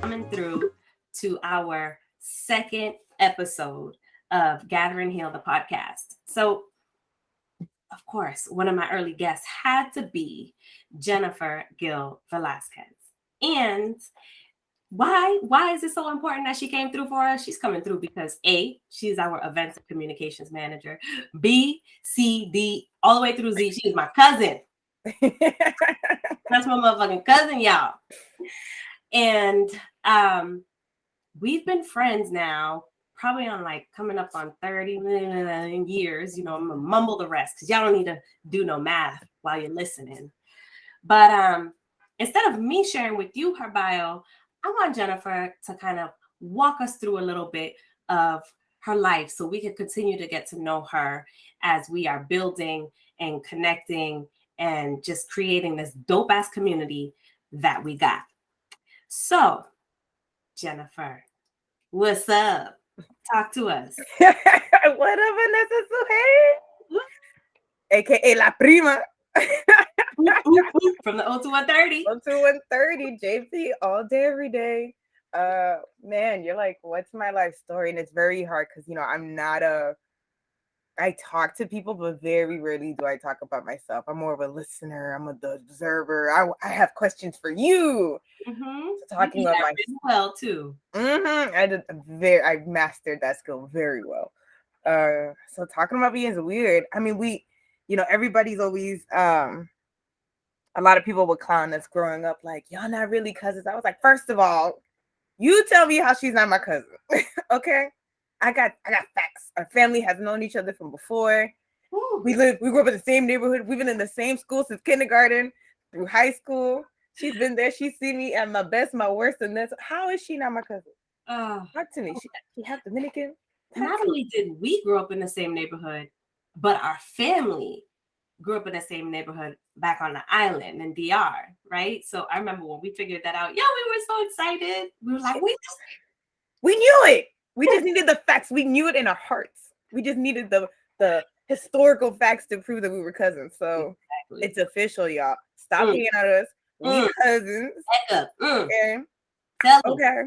coming through to our second episode of Gather and Heal the podcast. So, of course, one of my early guests had to be Jennifer Gil Velasquez. And why is it so important that she came through for us? She's coming through because A, she's our events and communications manager. B, C, D, all the way through Z, she is my cousin. That's my motherfucking cousin, y'all. And we've been friends now, probably on like coming up on 30 years. You know, I'm gonna mumble the rest because y'all don't need to do no math while you're listening. But instead of me sharing with you her bio, I want Jennifer to kind of walk us through a little bit of her life so we can continue to get to know her as we are building and connecting and just creating this dope ass community that we got. So, Jennifer, what's up? Talk to us. What up, Vanessa Suhail? AKA La Prima. From the 02130. 02130, JP, all day, every day. Man, you're like, what's my life story? And it's very hard because, you know, I talk to people, but very rarely do I talk about myself. I'm more of a listener. I'm the observer. I have questions for you. Mm-hmm. So talking about myself. Well, too. Mm-hmm. I mastered that skill very well. So talking about me is weird. I mean, everybody's always, a lot of people would clown us growing up, like, y'all not really cousins. I was like, first of all, you tell me how she's not my cousin. Okay? I got facts. Our family has known each other from before. Ooh. We grew up in the same neighborhood. We've been in the same school since kindergarten through high school. She's been there. She's seen me at my best, my worst, and this. How is she not my cousin? Talk to me. She half Dominican. Not only did we grow up in the same neighborhood, but our family grew up in the same neighborhood back on the island in DR, right? So I remember when we figured that out, we were so excited. We were like, we knew it. We just needed the facts. We knew it in our hearts. We just needed the historical facts to prove that we were cousins. So exactly. It's official, y'all. Stop hating at us. We cousins. Okay. Okay.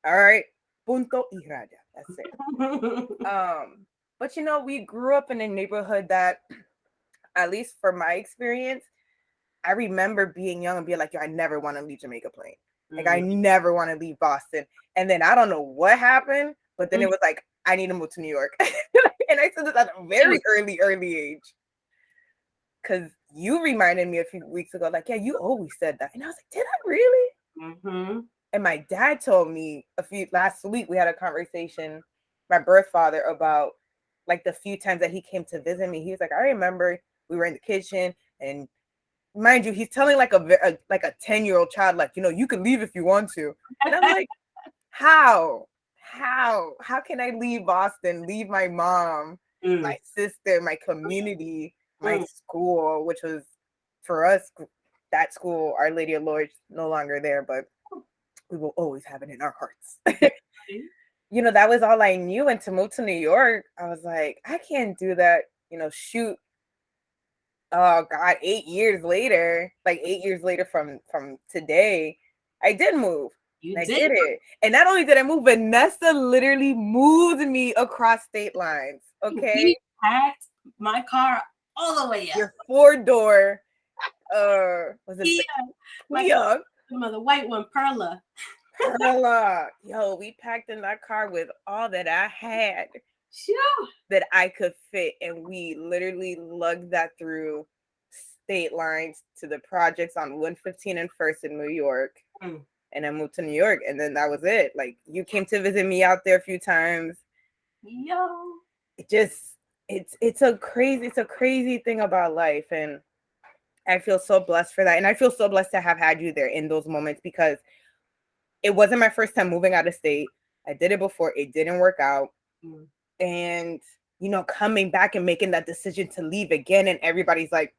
All right. Punto y raya. That's it. But you know, we grew up in a neighborhood that, at least for my experience, I remember being young and being like, yo, I never want to leave Jamaica Plain. Like, I never want to leave Boston. And then I don't know what happened, but then it was like, I need to move to New York. And I said this at a very early age. Because you reminded me a few weeks ago, like, yeah, you always said that. And I was like, did I really? Mm-hmm. And my dad told me last week, we had a conversation, my birth father, about like the few times that he came to visit me. He was like, I remember we were in the kitchen, and mind you, he's telling like a 10-year-old child, like, you know, you can leave if you want to. And I'm like, how can I leave Boston, leave my mom, my sister, my community, my school, which was for us, that school, Our Lady of Lords, no longer there, but we will always have it in our hearts. You know, that was all I knew. And to move to New York, I was like, I can't do that. You know, shoot. Oh God, 8 years later, from today, I did move. I did it. And not only did I move, Vanessa literally moved me across state lines. Okay. We packed my car all the way up. Your 4-door, was it Kia? The white one, Perla. Yo, we packed in that car with all that I had. Sure. That I could fit, and we literally lugged that through state lines to the projects on 115 and First in New York. And I moved to New York, and then that was it. Like, you came to visit me out there a few times. Yo, it's a crazy thing about life, and I feel so blessed for that. And I feel so blessed to have had you there in those moments, because it wasn't my first time moving out of state. I did it before. It didn't work out. And, you know, coming back and making that decision to leave again, and everybody's like,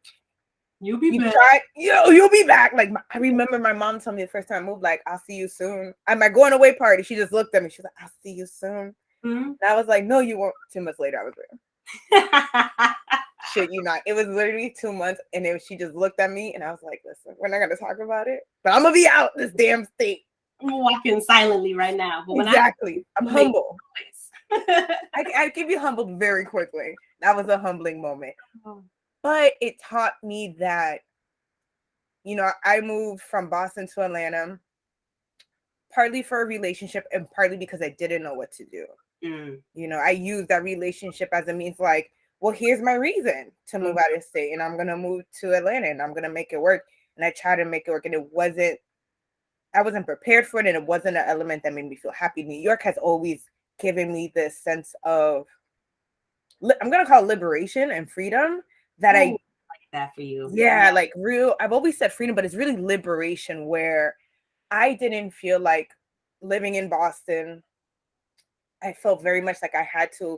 you'll be back. You'll be back. Like, I remember my mom told me the first time I moved, like, I'll see you soon. At my going away party, she just looked at me. She's like, I'll see you soon. And I was like, no, you won't. 2 months later, I was there. Shit, you not. It was literally 2 months, and she just looked at me, and I was like, listen, we're not going to talk about it, but I'm going to be out this damn state. walking silently right now. But when Exactly. I'm make humble. noise. I can be humbled very quickly. That was a humbling moment. But it taught me that, you know, I moved from Boston to Atlanta partly for a relationship and partly because I didn't know what to do. You know, I used that relationship as a means like, well, here's my reason to move out of state and I'm going to move to Atlanta and I'm going to make it work. And I tried to make it work and I wasn't prepared for it. And it wasn't an element that made me feel happy. New York has always given me this sense of, I'm going to call it liberation and freedom that I like that for you. Yeah, like real, I've always said freedom, but it's really liberation where I didn't feel like living in Boston. I felt very much like I had to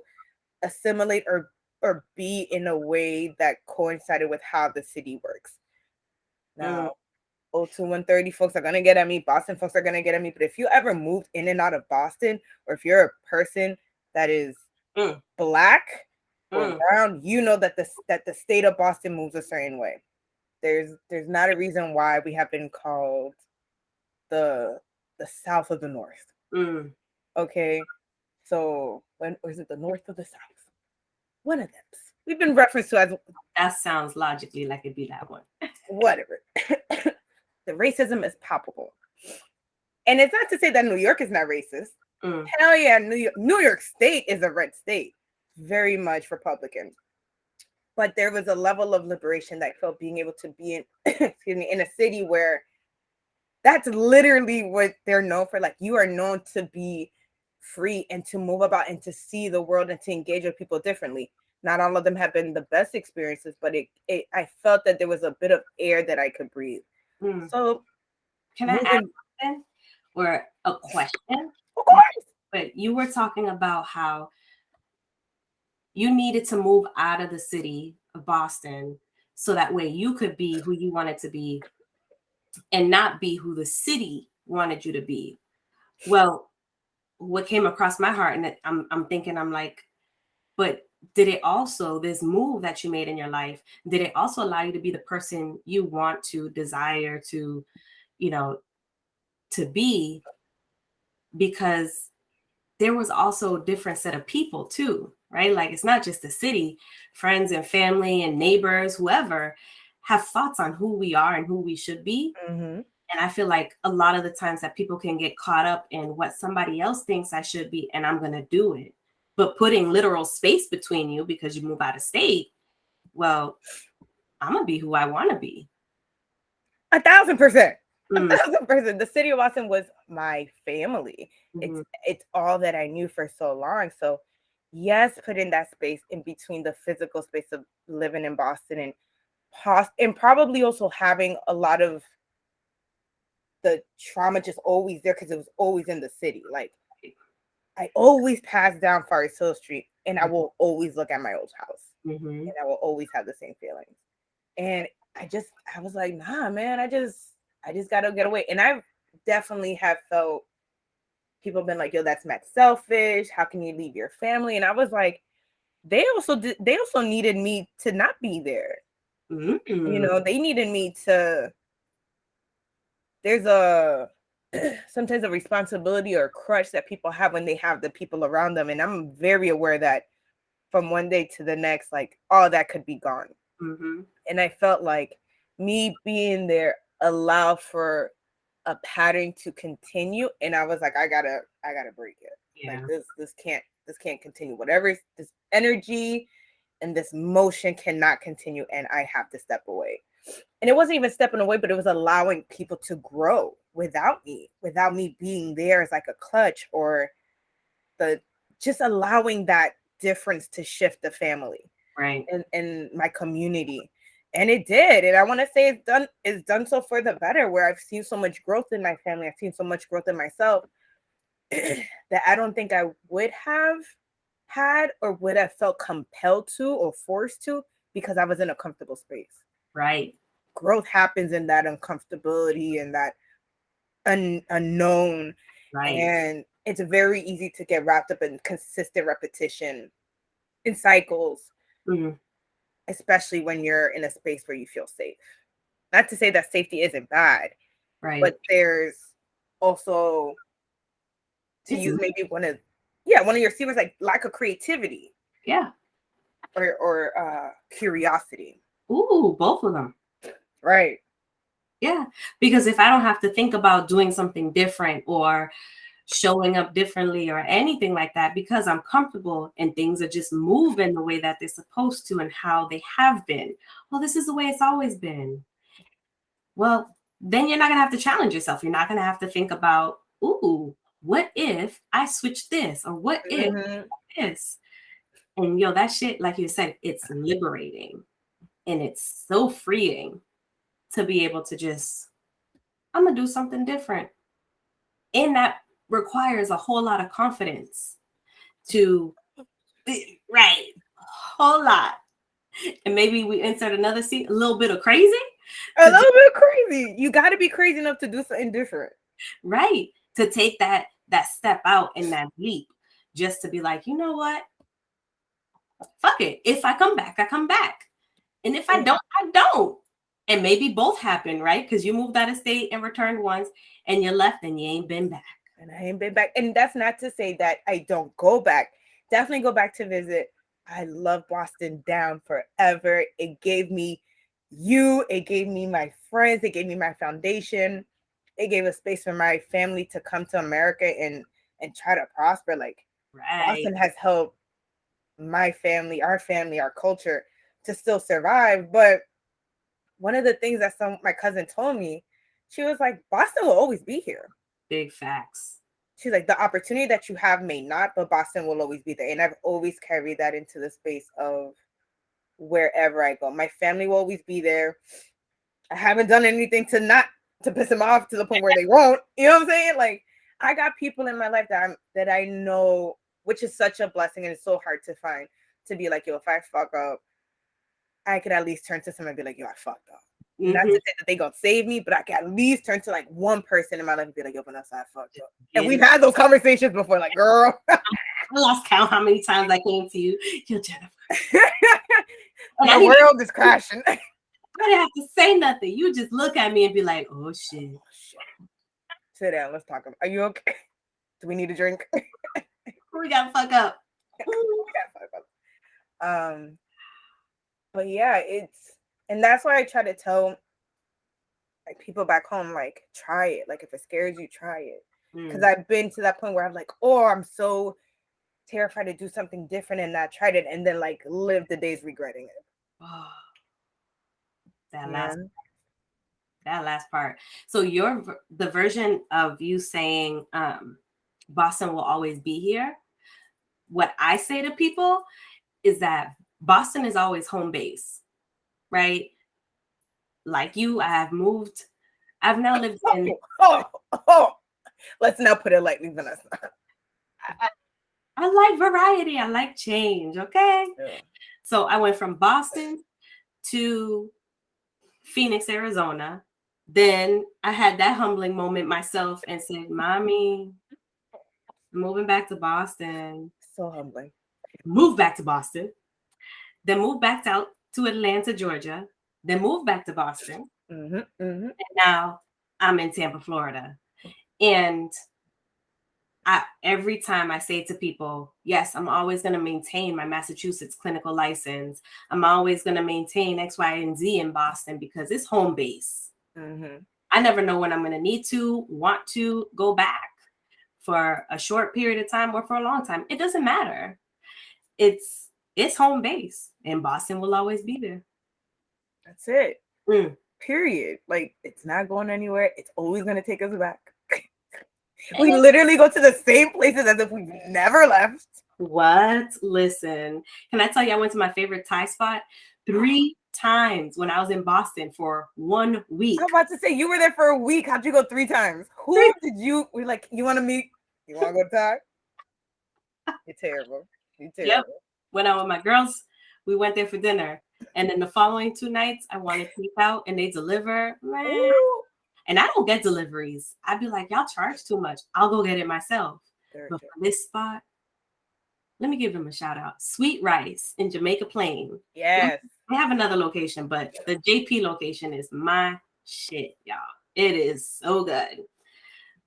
assimilate or be in a way that coincided with how the city works. Now, 02130 folks are gonna get at me, Boston folks are gonna get at me. But if you ever moved in and out of Boston, or if you're a person that is Black or brown, you know that the state of Boston moves a certain way. There's not a reason why we have been called the South of the North. Okay, so or is it the North of the South? One of them. We've been referenced to as. That sounds logically like it'd be that one. Whatever. The racism is palpable, and it's not to say that New York is not racist. Hell yeah, New York State is a red state, very much Republican. But there was a level of liberation that I felt being able to be in, excuse me, in a city where that's literally what they're known for. Like, you are known to be free and to move about and to see the world and to engage with people differently. Not all of them have been the best experiences, but I felt that there was a bit of air that I could breathe. So, can I ask something or a question? Of course. But you were talking about how you needed to move out of the city of Boston so that way you could be who you wanted to be and not be who the city wanted you to be. Well, what came across my heart, and I'm thinking, I'm like, but did it also, this move that you made in your life, did it also allow you to be the person you want to desire to, you know, to be? Because there was also a different set of people too, right? Like, it's not just the city, friends and family and neighbors, whoever have thoughts on who we are and who we should be. And I feel like a lot of the times that people can get caught up in what somebody else thinks I should be, and I'm going to do it. But putting literal space between you because you move out of state, well, I'm going to be who I want to be. 1,000%. 1,000%. The city of Boston was my family. It's all that I knew for so long. So yes, putting that space in between the physical space of living in Boston and probably also having a lot of the trauma just always there because it was always in the city. Like, I always pass down Forest Hill Street and I will always look at my old house and I will always have the same feelings. And I was like, nah, man, I just gotta get away. And I definitely have felt people have been like, yo, that's mad selfish. How can you leave your family? And I was like, they also needed me to not be there. You know, they needed me to. There's sometimes a responsibility or a crutch that people have when they have the people around them. And I'm very aware that from one day to the next, like, all that could be gone. And I felt like me being there allowed for a pattern to continue. And I was like, I gotta break it. Yeah. Like, this can't continue. Whatever this energy and this motion cannot continue. And I have to step away. And it wasn't even stepping away, but it was allowing people to grow without me being there as like a clutch or just allowing that difference to shift the family, right, and my community. And it did. And I want to say it's done so for the better, where I've seen so much growth in my family. I've seen so much growth in myself that I don't think I would have had or would have felt compelled to or forced to because I was in a comfortable space. Right. Growth happens in that uncomfortability and that unknown. Right. And it's very easy to get wrapped up in consistent repetition in cycles, especially when you're in a space where you feel safe. Not to say that safety isn't bad, right, but there's also to use maybe one of your secrets, like lack of creativity. Yeah. Or curiosity. Ooh, both of them. Right. Yeah. Because if I don't have to think about doing something different or showing up differently or anything like that, because I'm comfortable and things are just moving the way that they're supposed to and how they have been. Well, this is the way it's always been. Well, then you're not going to have to challenge yourself. You're not going to have to think about, ooh, what if I switch this? Or what if this? And that shit, like you said, it's liberating and it's so freeing to be able to just, I'm going to do something different. And that requires a whole lot of confidence to be right. Whole lot. And maybe we insert another seat, a little bit of crazy. A little bit crazy. You got to be crazy enough to do something different. Right. To take that step out and that leap, just to be like, you know what? Fuck it. If I come back, I come back. And if I don't, I don't. And maybe both happen, right? Because you moved out of state and returned once and you left and you ain't been back. And I ain't been back. And that's not to say that I don't go back. Definitely go back to visit. I love Boston down forever. It gave me you. It gave me my friends. It gave me my foundation. It gave a space for my family to come to America and try to prosper. Like, right. Boston has helped my family, our culture to still survive. But one of the things that my cousin told me, she was like, Boston will always be here. Big facts. She's like, the opportunity that you have may not, but Boston will always be there. And I've always carried that into the space of wherever I go. My family will always be there. I haven't done anything to piss them off to the point where they won't. You know what I'm saying? Like, I got people in my life that I know, which is such a blessing, and it's so hard to find, to be like, yo, if I fuck up, I could at least turn to someone and be like, yo, I fucked up. Mm-hmm. Not to say that they gonna save me, but I can at least turn to like one person in my life and be like, yo, Vanessa, I fucked up. And we've had those conversations before, like, girl. I lost count how many times I came to you. Yo, Jennifer. And the world is crashing. I didn't have to say nothing. You just look at me and be like, oh shit. Sit down, let's talk about. Are you okay? Do we need a drink? We gotta fuck up. But yeah, and that's why I try to tell like people back home, like, try it. Like, if it scares you, try it. Because I've been to that point where I'm like, oh, I'm so terrified to do something different and not tried it, and then like live the days regretting it. Oh, that last part. So the version of you saying Boston will always be here. What I say to people is that Boston is always home base, right? Like you, I've now lived in. Let's now put it lightly, Vanessa. I like variety. I like change. Okay. Yeah. So I went from Boston to Phoenix, Arizona. Then I had that humbling moment myself and said, Mommy, I'm moving back to Boston. So humbling. Moved back to Boston. Then moved back out to Atlanta, Georgia. Then moved back to Boston. And now I'm in Tampa, Florida. And every time I say to people, yes, I'm always going to maintain my Massachusetts clinical license. I'm always going to maintain X, Y, and Z in Boston because it's home base. I never know when I'm going to want to go back for a short period of time or for a long time. It doesn't matter. It's home base, and Boston will always be there. That's it. Period. Like, it's not going anywhere. It's always going to take us back. We literally go to the same places as if we've never left. What? Listen, can I tell you, I went to my favorite Thai spot 3 times when I was in Boston for 1 week. I'm about to say, you were there for a week. How'd you go 3 times? We're like, you want to meet? You want to go Thai? You're terrible. Yep. When I was with my girls, we went there for dinner. And then the following 2 nights, I wanted to eat out and they deliver. Man. And I don't get deliveries. I'd be like, y'all charge too much. I'll go get it myself. But for this spot, let me give them a shout out. Sweet Rice in Jamaica Plain. Yes. I have another location, but the JP location is my shit, y'all. It is so good.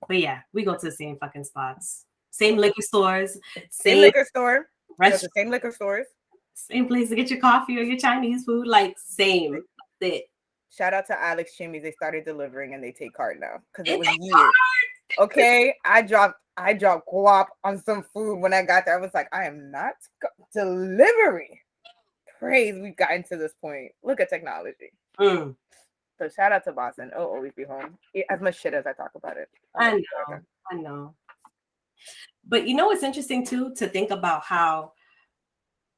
But yeah, we go to the same fucking spots. Same liquor stores. Same liquor store. Restaurant. The same liquor stores. Same place to get your coffee or your Chinese food. Like, same. That's it. Shout out to Alex Chimmy's. They started delivering and they take card now. Because it was years. Card. Okay. I dropped guap on some food when I got there. I was like, I am not delivery. Praise we've gotten to this point. Look at technology. Mm. So shout out to Boston. Oh, always be home. As much shit as I talk about it. I know. But you know what's interesting too? To think about how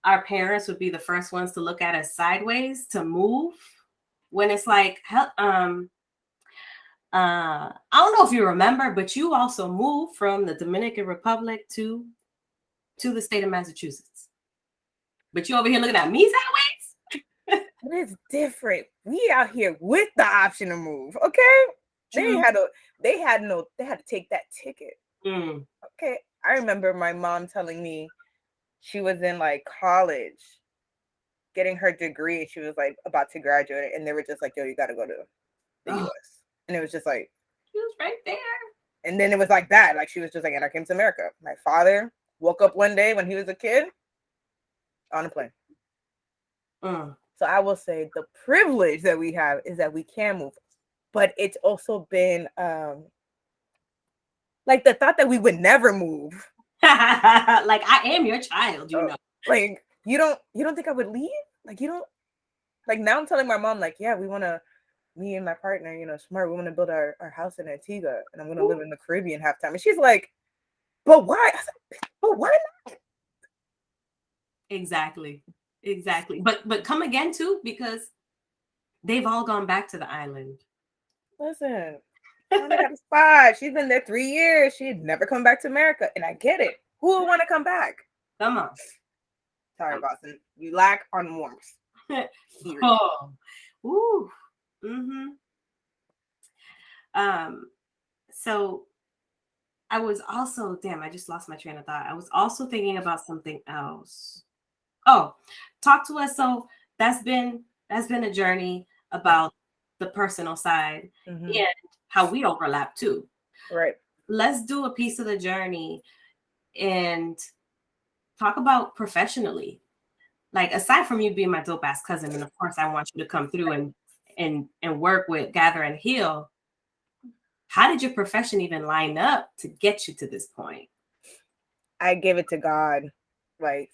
our parents would be the first ones to look at us sideways to move when it's like, I don't know if you remember, but you also moved from the Dominican Republic to the state of Massachusetts. But you over here looking at me sideways? It's different. We out here with the option to move, okay? They had to take that ticket. Mm. Okay. I remember my mom telling me she was in like college getting her degree and she was like about to graduate and they were just like, yo, you gotta go to the US. And it was just like, she was right there. And then it was like that. Like she was just like, and I came to America. My father woke up one day when he was a kid on a plane. So I will say the privilege that we have is that we can move. But it's also been like the thought that we would never move. Like I am your child, you know. Like you don't think I would leave? Like you don't like now I'm telling my mom, like, yeah, me and my partner, you know, smart, we want to build our house in Antigua and I'm gonna live in the Caribbean half time. And she's like, but why? I said, but why not? Exactly. But come again too, because they've all gone back to the island. Listen, I got a spot. She's been there 3 years. She'd never come back to America. And I get it. Who would want to come back? Come on. Sorry, Boston. You lack on warmth. Oh. Ooh. Mm-hmm. So I was also, I just lost my train of thought. I was also thinking about something else. Oh, talk to us. So that's been a journey about the personal side and how we overlap too. Right. Let's do a piece of the journey and talk about professionally. Like aside from you being my dope ass cousin, and of course I want you to come through and work with gather and heal. How did your profession even line up to get you to this point? I give it to God. Like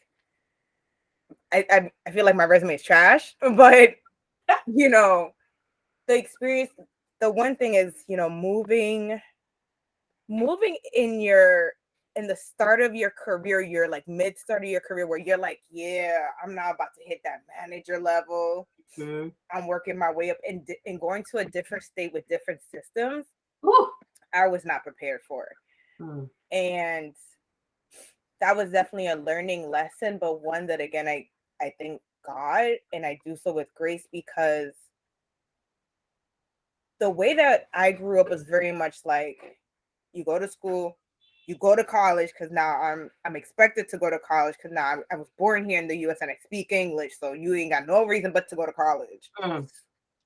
I feel like my resume is trash, but you know, the experience, the one thing is, you know, moving in the start of your career, you're like mid start of your career where you're like, yeah, I'm not about to hit that manager level. Mm-hmm. I'm working my way up and going to a different state with different systems. Ooh. I was not prepared for it. Mm. And that was definitely a learning lesson, but one that again, I thank God and I do so with grace because the way that I grew up was very much like you go to school, you go to college because now I'm expected to go to college because now I was born here in the US and I speak English, so you ain't got no reason but to go to college. Mm.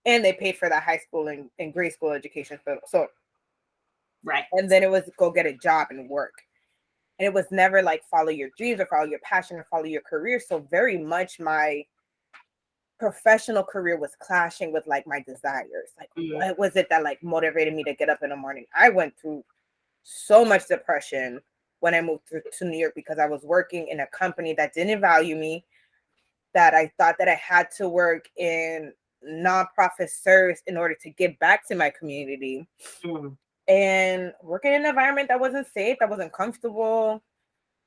And they paid for that high school and grade school education. So right. And then it was go get a job and work. And it was never like follow your dreams or follow your passion or follow your career. So very much my professional career was clashing with like my desires. Like what was it that like motivated me to get up in the morning? I went through so much depression when I moved to New York because I was working in a company that didn't value me, that I thought that I had to work in nonprofit service in order to give back to my community. Mm. And working in an environment that wasn't safe, that wasn't comfortable,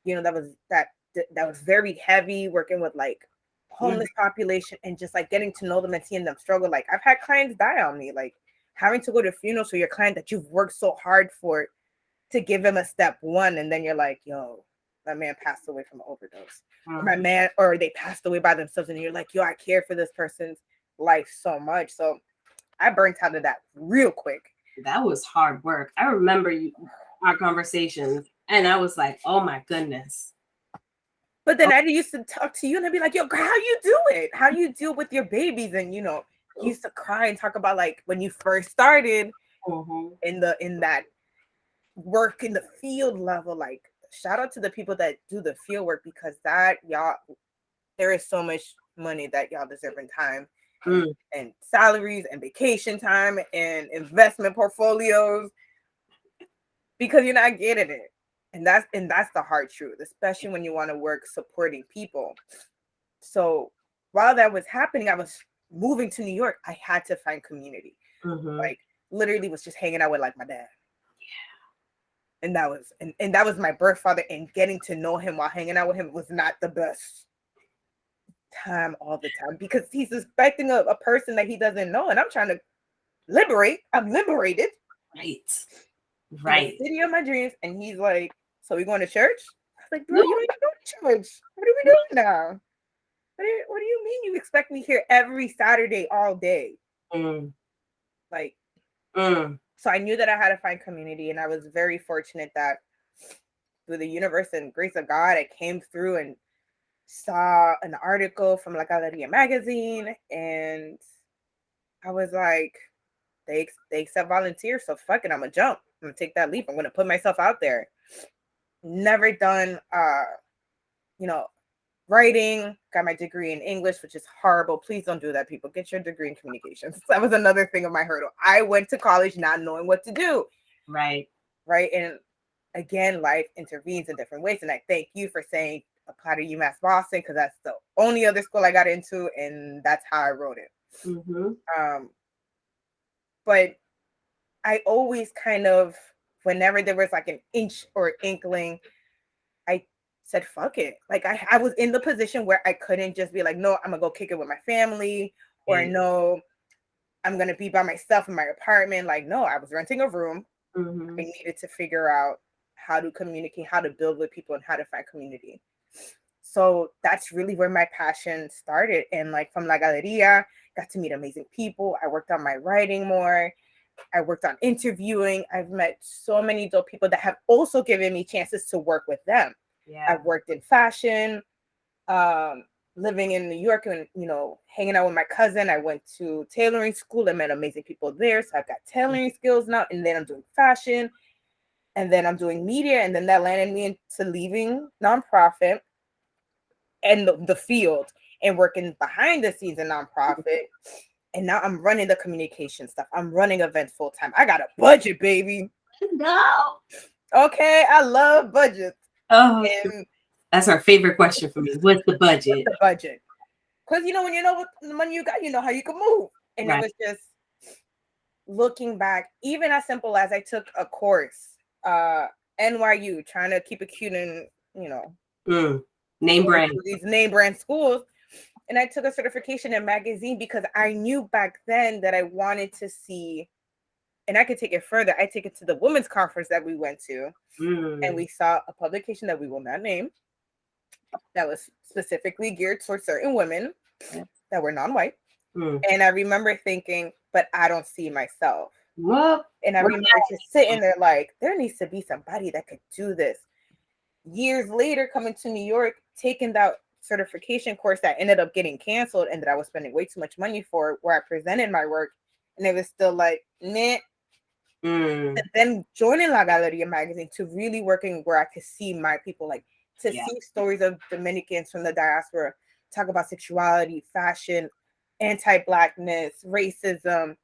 you know, that was very heavy, working with like homeless population and just like getting to know them and seeing them struggle. Like I've had clients die on me, like having to go to funerals for your client that you've worked so hard for to give him a step one. And then you're like, yo, that man passed away from an overdose. Or they passed away by themselves. And you're like, yo, I care for this person's life so much. So I burnt out of that real quick. That was hard work. I remember our conversations and I was like, oh my goodness. But then I used to talk to you and I'd be like, yo, how you do it? How do you deal with your babies? And, you know, you used to cry and talk about like when you first started in that work in the field level, like shout out to the people that do the field work, because that y'all, there is so much money that y'all deserve in time and salaries and vacation time and investment portfolios, because you're not getting it. And that's the hard truth, especially when you want to work supporting people. So while that was happening, I was moving to New York. I had to find community. Like literally was just hanging out with like my dad. And that was and that was my birth father, and getting to know him while hanging out with him was not the best time all the time, because he's expecting a person that he doesn't know, and I'm trying to liberate. I'm liberated. Right. In the city of my dreams, and he's like, "So we going to church?" I was like, "Bro, you ain't going to church. What are we doing now? What do you mean you expect me here every Saturday all day?" Like, so I knew that I had to find community, and I was very fortunate that through the universe and grace of God, I came through and saw an article from La Galeria magazine, and I was like, they accept volunteers, so fuck it, I'm gonna jump. I'm gonna take that leap. I'm gonna put myself out there. Never done writing. Got my degree in English, which is horrible. Please don't do that, people. Get your degree in communications. That was another thing of my hurdle. I went to college not knowing what to do. Right. And again, life intervenes in different ways, and I thank you for saying apply to UMass Boston, because that's the only other school I got into, and that's how I wrote it. But I always kind of, whenever there was like an inch or inkling, I said, fuck it. Like I was in the position where I couldn't just be like, no, I'm gonna go kick it with my family, or no, I'm gonna be by myself in my apartment. Like, no, I was renting a room. I needed to figure out how to communicate, how to build with people, and how to find community. So that's really where my passion started. And like from La Galeria, got to meet amazing people. I worked on my writing more. I worked on interviewing. I've met so many dope people that have also given me chances to work with them. I've worked in fashion, living in New York, and hanging out with my cousin. I went to tailoring school and met amazing people there. So I've got tailoring skills now. And then I'm doing fashion, and then I'm doing media, and then that landed me into leaving nonprofit and the field and working behind the scenes in nonprofit. And now I'm running the communication stuff. I'm running events full time. I got a budget, baby. No. Okay, I love budgets. Oh, and that's our favorite question for me. What's the budget? The budget. Because when you know what the money you got, you know how you can move. And It was just looking back, even as simple as I took a course, NYU, trying to keep it cute and name brand. These name brand schools. And I took a certification in magazine because I knew back then that I wanted to see, and I could take it further. I take it to the women's conference that we went to, and we saw a publication that we will not name that was specifically geared towards certain women that were non-white. And I remember thinking, but I don't see myself. And I remember just sitting there like, there needs to be somebody that could do this. Years later, coming to New York, taking that certification course that ended up getting canceled and that I was spending way too much money for, where I presented my work, and it was still like, meh. And then joining La Galeria magazine to really working where I could see my people, like to see stories of Dominicans from the diaspora, talk about sexuality, fashion, anti-Blackness, racism,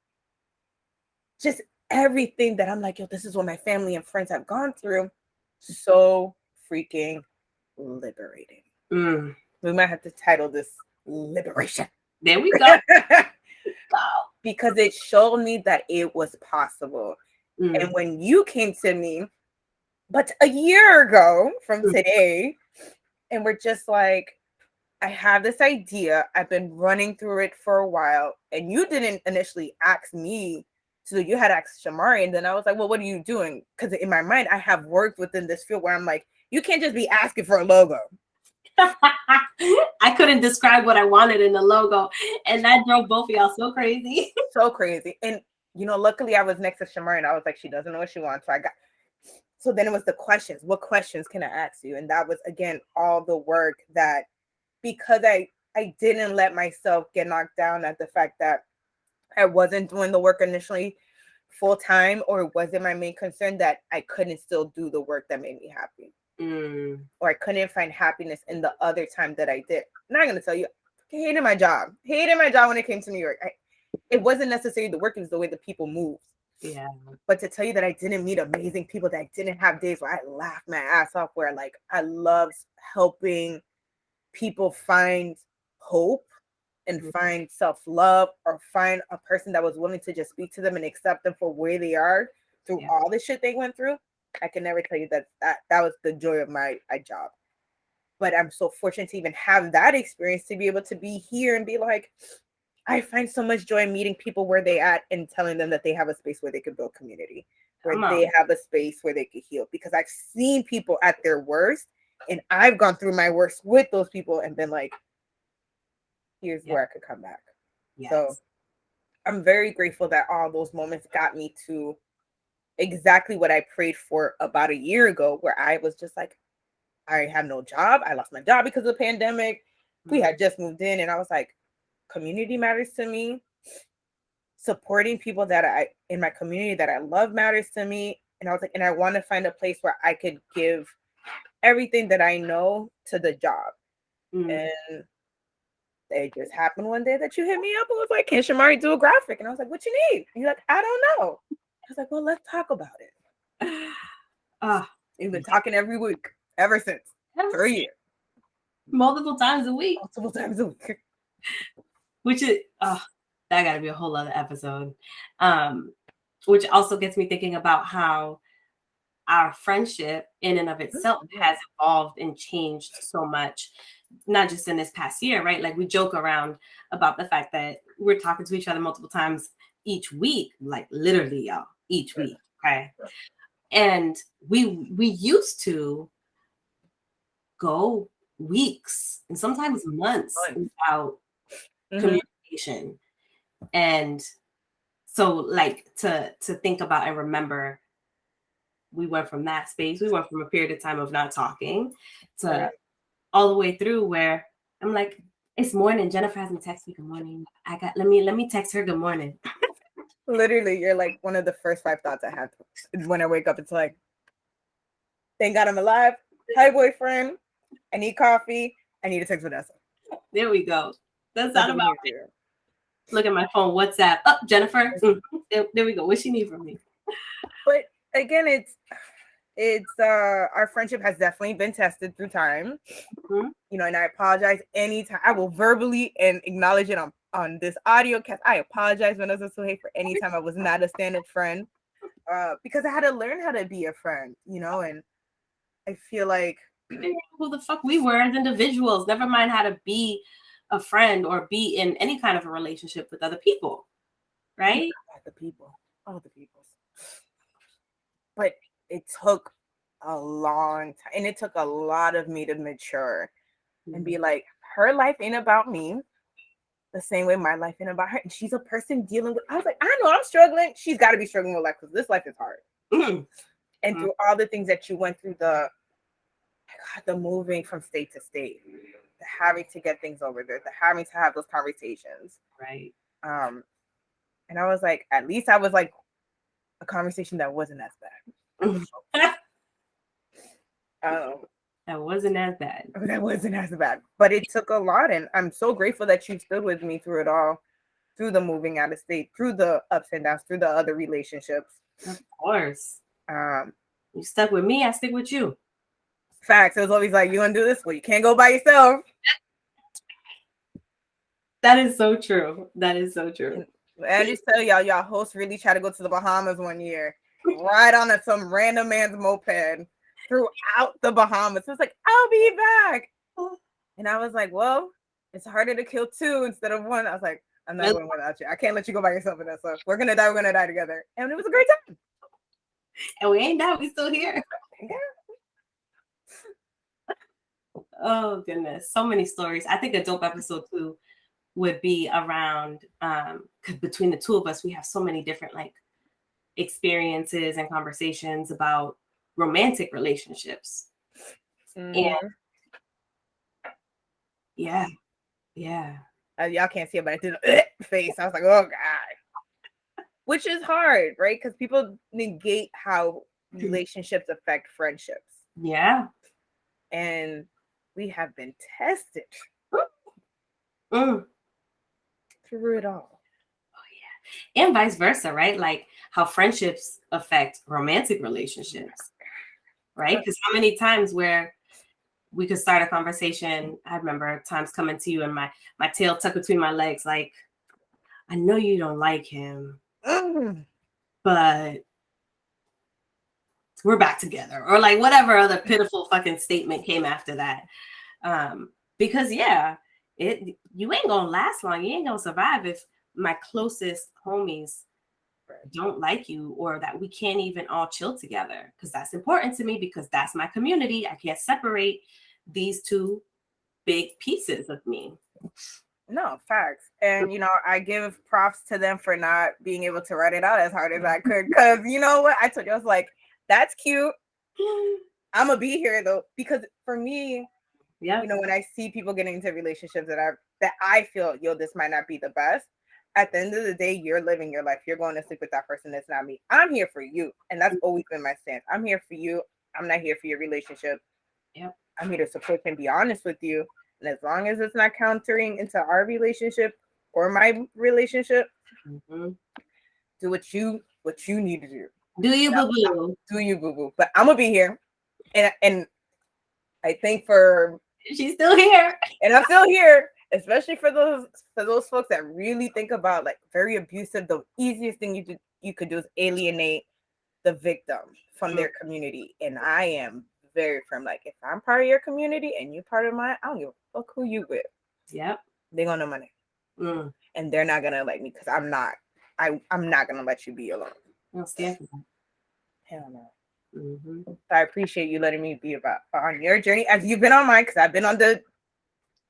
just everything that I'm like, yo, this is what my family and friends have gone through. So freaking liberating. We might have to title this Liberation. There we go. Because it showed me that it was possible. And when you came to me, but a year ago from today, and we're just like, I have this idea. I've been running through it for a while. And you didn't initially ask me to do, you had asked Shamari. And then I was like, well, what are you doing? Because in my mind, I have worked within this field where I'm like, you can't just be asking for a logo. I couldn't describe what I wanted in the logo, and that drove both of y'all so crazy. So crazy. And luckily I was next to Shamar, and I was like, she doesn't know what she wants. So then it was the questions. What questions can I ask you? And that was, again, all the work that, because I didn't let myself get knocked down at the fact that I wasn't doing the work initially full time, or was it my main concern that I couldn't still do the work that made me happy? Or I couldn't find happiness in the other time that I did. I'm not gonna tell you, I hated my job when it came to New York. It wasn't necessarily the work, it was the way the people moved. Yeah. But to tell you that I didn't meet amazing people, that I didn't have days where I laughed my ass off, where like I loved helping people find hope and find self-love, or find a person that was willing to just speak to them and accept them for where they are through all the shit they went through. I can never tell you that was the joy of my job. But I'm so fortunate to even have that experience, to be able to be here and be like, I find so much joy in meeting people where they at and telling them that they have a space where they can build community, where they have a space where they can heal. Because I've seen people at their worst, and I've gone through my worst with those people and been like, here's where I could come back. Yes. So I'm very grateful that all those moments got me to exactly what I prayed for about a year ago, where I was just like, I have no job. I lost my job because of the pandemic. We had just moved in, and I was like, community matters to me. Supporting people that I in my community that I love matters to me. And I was like, and I want to find a place where I could give everything that I know to the job. And it just happened one day that you hit me up and was like, can Shamari do a graphic? And I was like, what you need? And you're like, I don't know. I was like, well, let's talk about it. We've been talking every week ever since, for a year. Multiple times a week. Which is, that got to be a whole other episode. Which also gets me thinking about how our friendship in and of itself has evolved and changed so much, not just in this past year, right? Like we joke around about the fact that we're talking to each other multiple times each week, like literally, y'all, each week, okay? And we used to go weeks and sometimes months without communication. And so like to think about and remember, we went from that space, we went from a period of time of not talking to all the way through where I'm like, it's morning. Jennifer hasn't texted me good morning. Let me text her good morning. Literally, you're like one of the first 5 thoughts I have when I wake up. It's like, thank God I'm alive. Hi, boyfriend. I need coffee. I need to text Vanessa. There we go. That's not about me. Look at my phone. WhatsApp. Oh, Jennifer. There we go. What she need from me? But again, it's our friendship has definitely been tested through time. You know, and I apologize anytime. I will verbally and acknowledge it on this audio cast. I apologize, Vanessa Suhey, for any time I was not a stand-up friend. Because I had to learn how to be a friend, you know, and I feel like who the fuck we were as individuals, never mind how to be a friend or be in any kind of a relationship with other people, right? All the people. But it took a long time, and it took a lot of me to mature and be like, her life ain't about me the same way my life ain't about her. And she's a person dealing with, I was like, I know I'm struggling. She's got to be struggling with life because this life is hard. And through all the things that you went through, the moving from state to state, the having to get things over there, the having to have those conversations. Right. And I was like, at least I was like a conversation that wasn't as bad. That wasn't as bad. That wasn't as bad. But it took a lot. And I'm so grateful that you stood with me through it all, through the moving out of state, through the ups and downs, through the other relationships. Of course. You stuck with me, I stick with you. Facts. It was always like, you want to do this? Well, you can't go by yourself. That is so true. That is so true. And I just tell y'all host really tried to go to the Bahamas one year, ride on some random man's moped throughout the Bahamas. It was like, I'll be back. And I was like, well, it's harder to kill 2 instead of 1. I was like, I'm not going without you. I can't let you go by yourself, Vanessa. We're going to die together. And it was a great time. And we ain't died. We still here. Yeah. Oh, goodness. So many stories. I think a dope episode, too, would be around, because between the two of us, we have so many different, like, experiences and conversations about romantic relationships. And yeah. Y'all can't see it, but I did a face. I was like, oh God. which is hard, right? Because people negate how relationships affect friendships. Yeah. And we have been tested Mm. through it all. And vice versa, right? Like how friendships affect romantic relationships, right? Because how many times where we could start a conversation, I remember times coming to you and my tail tucked between my legs, like, I know you don't like him, but we're back together, or like whatever other pitiful fucking statement came after that. Because yeah, you ain't gonna last long. You ain't gonna survive if my closest homies don't like you, or that we can't even all chill together, because that's important to me, because that's my community. I can't separate these two big pieces of me. No, facts. And, I give props to them for not being able to write it out as hard as I could. Because you know what? I told you, I was like, that's cute. I'm going to be here, though. Because for me, yeah, when I see people getting into relationships that I feel, this might not be the best. At the end of the day, you're living your life. You're going to sleep with that person. That's not me. I'm here for you. And that's always been my stance. I'm here for you. I'm not here for your relationship. Yep. I'm here to support and be honest with you. And as long as it's not countering into our relationship or my relationship, do what you need to do. Do you, boo boo? Do you, boo boo? But I'm gonna be here, and I think for she's still here, and I'm still here, especially for those folks that really think about like very abusive. The easiest thing you could do is alienate the victim from their community, and I am very firm. Like, if I'm part of your community and you're part of mine, I don't give a fuck who you with. Yep. They're gonna know my name. And they're not gonna like me because I'm not gonna let you be alone. I'll stand for that. Hell no. So I appreciate you letting me be on your journey as you've been on mine, because I've been on the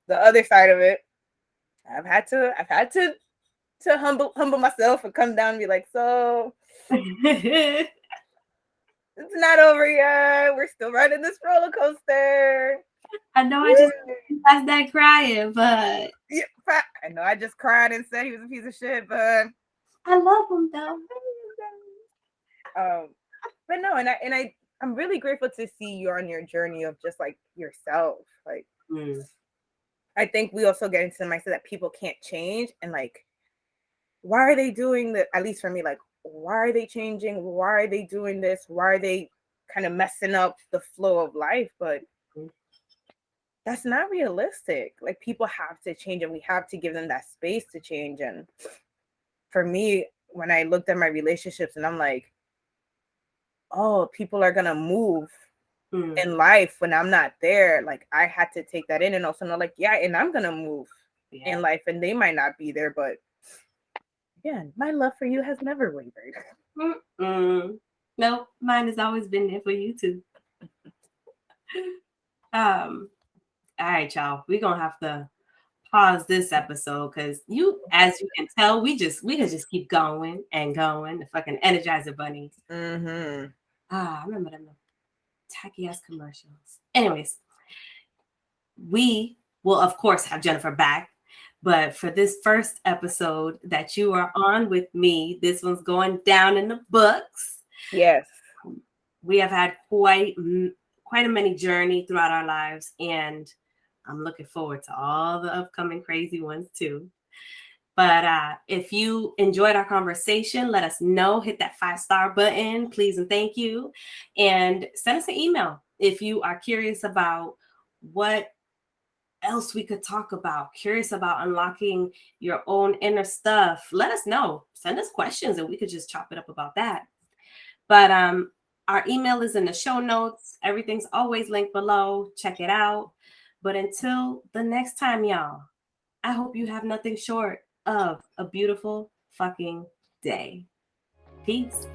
other side of it. I've had to humble myself and come down and be like, so it's not over yet. We're still riding this roller coaster. I know I just passed that crying, but yeah, I know I just cried and said he was a piece of shit, but I love him though. But no, and I'm really grateful to see you on your journey of just like yourself. Like, I think we also get into the mindset that people can't change, and like, why are they doing that? At least for me, like, why are they changing? Why are they doing this? Why are they kind of messing up the flow of life? But that's not realistic. Like, people have to change, and we have to give them that space to change. And for me, when I looked at my relationships, and I'm like, oh, people are gonna move in life when I'm not there. Like, I had to take that in and also know, like, yeah, and I'm gonna move in life, and they might not be there, but yeah, my love for you has never wavered. No, mine has always been there for you too. All right, y'all. We're gonna have to pause this episode because as you can tell, we can just keep going and going. The fucking Energizer bunnies. I remember them tacky ass commercials. Anyways, we will of course have Jennifer back. But for this first episode that you are on with me, this one's going down in the books. Yes. We have had quite a many journey throughout our lives, and I'm looking forward to all the upcoming crazy ones too. But if you enjoyed our conversation, let us know. Hit that 5-star button, please and thank you. And send us an email if you are curious about what else we could talk about, curious about unlocking your own inner stuff. Let us know. Send us questions and we could just chop it up about that. But our email is in the show notes. Everything's always linked below. Check it out. But until the next time, y'all, I hope you have nothing short of a beautiful fucking day. Peace.